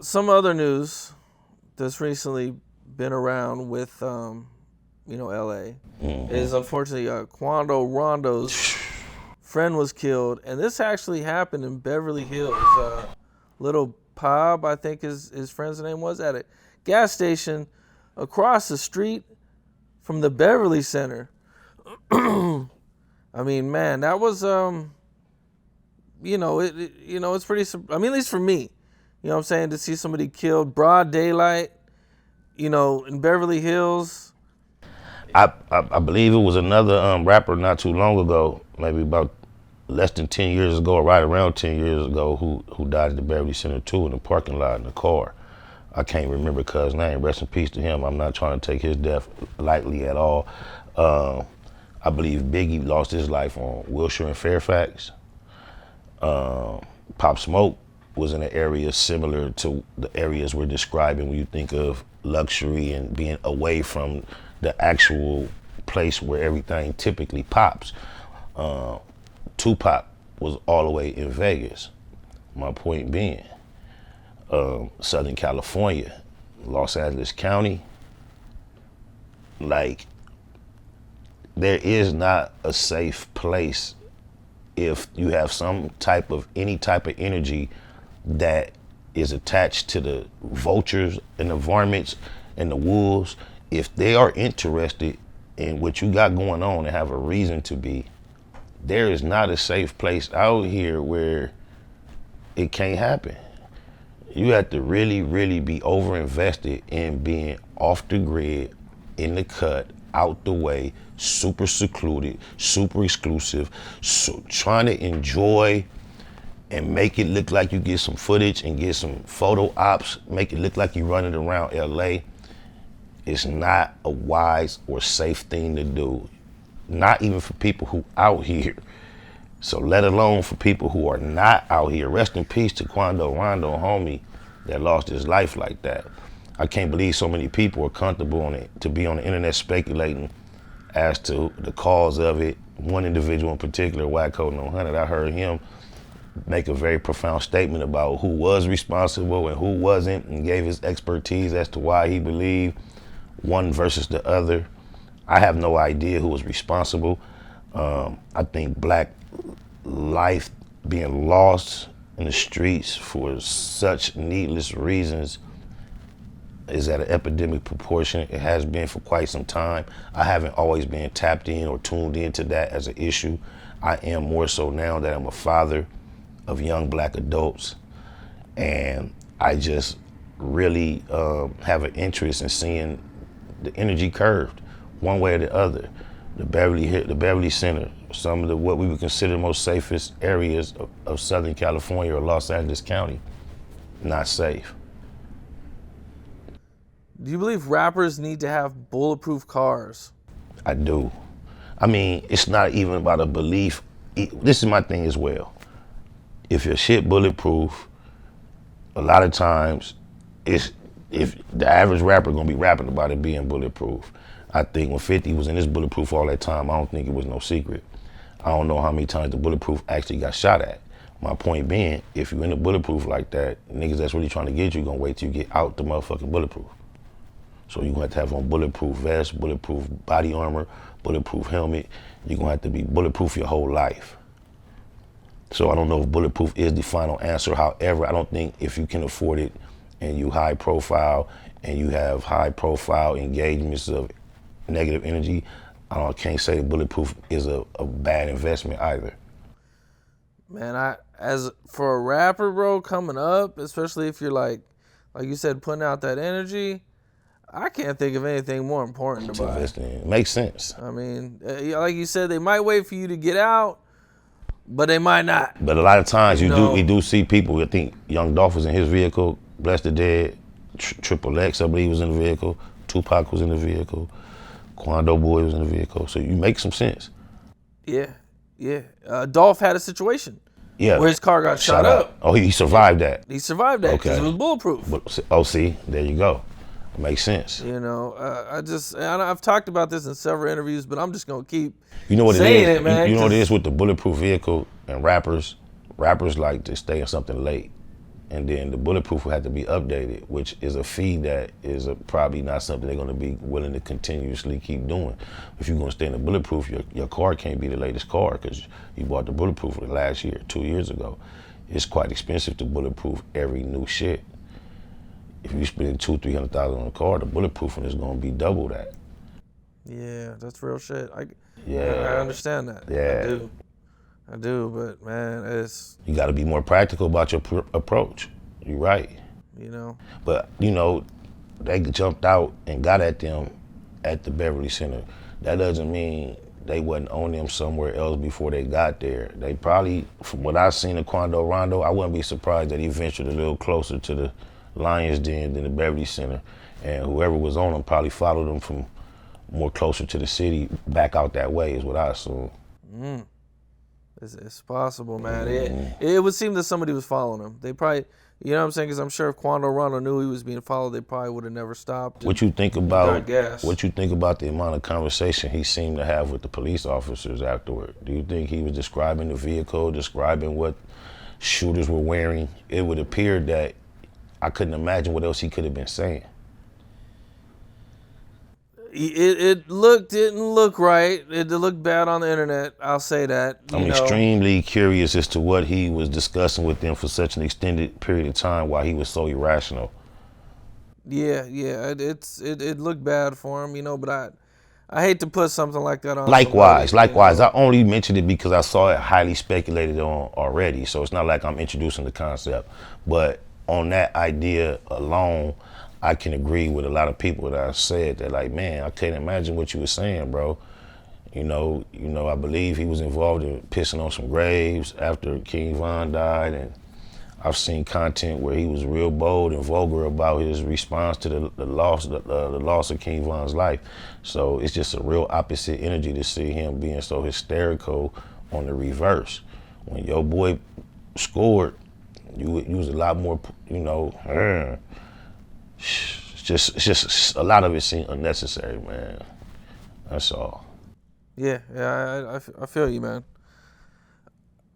some other news that's recently been around with, LA is unfortunately Quando Rondo's friend was killed. And this actually happened in Beverly Hills. Little Pub, I think his friend's name was, at a gas station across the street from the Beverly Center. I mean, man, that was, it's pretty, at least for me, what I'm saying, to see somebody killed broad daylight, in Beverly Hills. I believe it was another rapper not too long ago, maybe about less than 10 years ago, or right around 10 years ago, who died at the Beverly Center too, in the parking lot in the car. I can't remember cuz name. Rest in peace to him. I'm not trying to take his death lightly at all. I believe Biggie lost his life on Wilshire and Fairfax. Pop Smoke was in an area similar to the areas we're describing when you think of luxury and being away from the actual place where everything typically pops. Tupac was all the way in Vegas. My point being, Southern California, Los Angeles County, like, there is not a safe place if you have any type of energy that is attached to the vultures and the varmints and the wolves. If they are interested in what you got going on and have a reason to be, there is not a safe place out here where it can't happen. You have to really, really be over-invested in being off the grid, in the cut, out the way, super secluded, super exclusive, so trying to enjoy and make it look like you get some footage and get some photo ops, make it look like you're running around LA. It's not a wise or safe thing to do. Not even for people who out here. So let alone for people who are not out here. Rest in peace to Quando Rondo, homie, that lost his life like that. I can't believe so many people are comfortable to be on the internet speculating as to the cause of it. One individual in particular, White Coat No 100, I heard him make a very profound statement about who was responsible and who wasn't, and gave his expertise as to why he believed one versus the other. I have no idea who was responsible. I think black life being lost in the streets for such needless reasons is at an epidemic proportion. It has been for quite some time. I haven't always been tapped in or tuned into that as an issue. I am more so now that I'm a father of young black adults, and I just really have an interest in seeing the energy curved one way or the other. The Beverly Center, some of what we would consider the most safest areas of Southern California or Los Angeles County, not safe. Do you believe rappers need to have bulletproof cars? I do. I mean, it's not even about a belief. This is my thing as well. If your shit bulletproof, a lot of times, if the average rapper gonna be rapping about it being bulletproof. I think when 50 was in his bulletproof all that time, I don't think it was no secret. I don't know how many times the bulletproof actually got shot at. My point being, if you're in a bulletproof like that, niggas that's really trying to get you gonna wait till you get out the motherfucking bulletproof. So you're gonna have on bulletproof vest, bulletproof body armor, bulletproof helmet. You're gonna have to be bulletproof your whole life. So I don't know if bulletproof is the final answer. However, I don't think if you can afford it and you high profile and you have high profile engagements of negative energy, I can't say bulletproof is a bad investment either. Man, as for a rapper, bro, coming up, especially if you're like you said, putting out that energy, I can't think of anything more important to buy. It makes sense. I mean, like you said, they might wait for you to get out, but they might not. But a lot of times we do see people. I think Young Dolph was in his vehicle, Bless the Dead, Triple X, I believe, was in the vehicle, Tupac was in the vehicle, Quando Boy was in the vehicle. So you make some sense. Yeah. Dolph had a situation. Yeah. Where his car got shot up. Oh, he survived that. He survived that because it was bulletproof. See, there you go. It makes sense. I've talked about this in several interviews, but I'm just gonna keep saying it, man. You know what it is with the bulletproof vehicle and rappers. Rappers like to stay in something late and then the bulletproof will have to be updated, which is a fee that is probably not something they're going to be willing to continuously keep doing. If you're going to stay in the bulletproof, your car can't be the latest car because you bought the bulletproof last year, 2 years ago. It's quite expensive to bulletproof every new shit. If you spend $200,000-$300,000 on a car, the bulletproofing is going to be double that. Yeah, that's real shit. I understand that. Yeah. I do, but man, it's... You got to be more practical about your approach. You're right. You know? But, you know, they jumped out and got at them at the Beverly Center. That doesn't mean they wasn't on them somewhere else before they got there. They probably, from what I've seen of Quando Rondo, I wouldn't be surprised that he ventured a little closer to the Lion's Den than the Beverly Center. And whoever was on him probably followed him from more closer to the city, back out that way is what I assume. It's possible, man. It would seem that somebody was following him. They probably, you know what I'm saying? Because I'm sure if Quando Rondo knew he was being followed, they probably would have never stopped. What you think about the amount of conversation he seemed to have with the police officers afterward? Do you think he was describing the vehicle, describing what shooters were wearing? It would appear that I couldn't imagine what else he could have been saying. It didn't look right. It looked bad on the internet. I'll say that. I'm extremely curious as to what he was discussing with them for such an extended period of time while he was so irrational. Yeah. It looked bad for him, you know. But I hate to put something like that on. Likewise. You know? I only mentioned it because I saw it highly speculated on already. So it's not like I'm introducing the concept, but on that idea alone, I can agree with a lot of people that I said that, like, man, I can't imagine what you were saying, bro. You know, I believe he was involved in pissing on some graves after King Von died, and I've seen content where he was real bold and vulgar about his response to the loss of King Von's life. So it's just a real opposite energy to see him being so hysterical on the reverse. When your boy scored, you was a lot more, you know. It's just a lot of it seemed unnecessary, man. That's all. Yeah, I feel you, man.